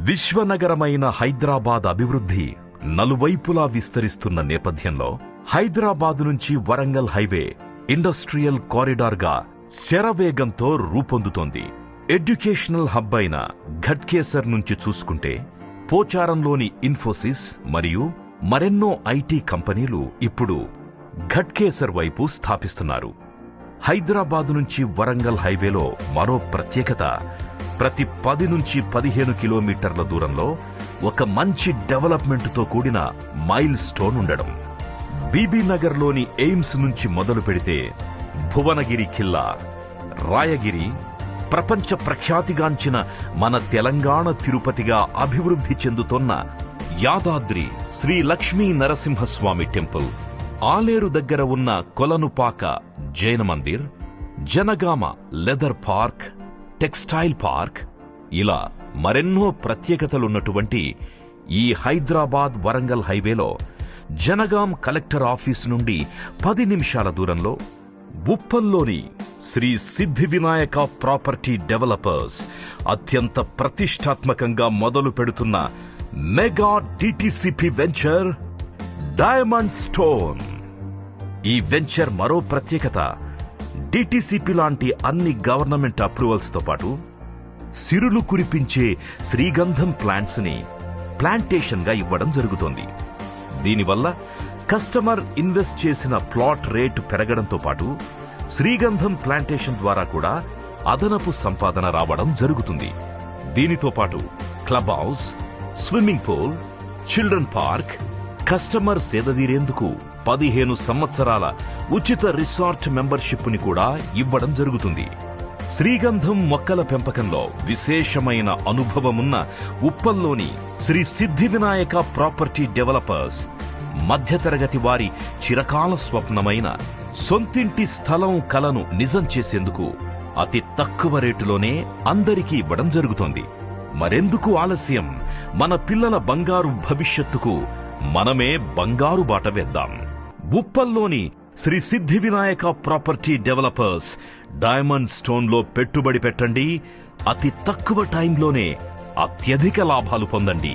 విశ్వనగరమైన హైదరాబాద్ అభివృద్ధి నలువైపులా విస్తరిస్తున్న నేపథ్యంలో హైదరాబాద్ నుంచి వరంగల్ హైవే ఇండస్ట్రియల్ కారిడార్గా శరవేగంతో రూపొందుతోంది. ఎడ్యుకేషనల్ హబ్ అయిన ఘట్కేసర్ నుంచి చూసుకుంటే పోచారంలోని ఇన్ఫోసిస్ మరియు మరెన్నో ఐటీ కంపెనీలు ఇప్పుడు ఘట్కేసర్ వైపు స్థాపిస్తున్నారు. హైదరాబాద్ నుంచి వరంగల్ హైవేలో మరో ప్రత్యేకత ప్రతి 10 నుంచి 15 కిలోమీటర్ల దూరంలో ఒక మంచి డెవలప్మెంట్తో కూడిన మైల్ స్టోన్ ఉండడం. బీబీనగర్లోని ఎయిమ్స్ నుంచి మొదలు పెడితే భువనగిరి ఖిల్లా, రాయగిరి, ప్రపంచ ప్రఖ్యాతిగాంచిన మన తెలంగాణ తిరుపతిగా అభివృద్ధి చెందుతోన్న యాదాద్రి శ్రీ లక్ష్మీ నరసింహస్వామి టెంపుల్, ఆలేరు దగ్గర ఉన్న Kolanupaka Jain Mandir, Janagama leather park, textile park, ఇలా మరెన్నో ప్రత్యేకతలున్నటువంటి ఈ హైదరాబాద్ వరంగల్ హైవేలో జనగాం కలెక్టర్ ఆఫీసు నుండి 10 నిమిషాల దూరంలో ఉప్పల్లోని శ్రీ సిద్ధి వినాయక ప్రాపర్టీ డెవలపర్స్ అత్యంత ప్రతిష్టాత్మకంగా మొదలు పెడుతున్న mega DTCP venture diamond stone. ఈ వెంచర్ మరో ప్రత్యేకత డిటిసిపి లాంటి అన్ని గవర్నమెంట్ అప్రూవల్స్ తో పాటు సిరులు కురిపించే శ్రీగంధం ప్లాంట్స్ ని ప్లాంటేషన్ గా ఇవ్వడం జరుగుతోంది. దీనివల్ల కస్టమర్ ఇన్వెస్ట్ చేసిన ప్లాట్ రేటు పెరగడంతో పాటు శ్రీగంధం ప్లాంటేషన్ ద్వారా కూడా అదనపు సంపాదన రావడం జరుగుతుంది. దీనితో పాటు club house, swimming pool, children park, customer సేదదీరేందుకు 15 సంవత్సరాల ఉచిత రిసార్ట్ మెంబర్షిప్ ని కూడా ఇవ్వడం జరుగుతుంది. శ్రీగంధం మొక్కల పెంపకంలో విశేషమైన అనుభవమున్న ఉప్పల్లోని శ్రీ సిద్ధి వినాయక ప్రాపర్టీ డెవలపర్స్ మధ్యతరగతి వారి చిరకాల స్వప్నమైన సొంతింటి స్థలం కలను నిజం చేసేందుకు అతి తక్కువ రేటులోనే అందరికీ ఇవ్వడం జరుగుతోంది. మరెందుకు ఆలస్యం? మన పిల్లల బంగారు భవిష్యత్తుకు మనమే బంగారు బాట వేద్దాం. ఉప్పల్లోని శ్రీ సిద్ధి వినాయక ప్రాపర్టీ డెవలపర్స్ డైమండ్ స్టోన్లో పెట్టుబడి పెట్టండి. అతి తక్కువ టైంలోనే అత్యధిక లాభాలు పొందండి.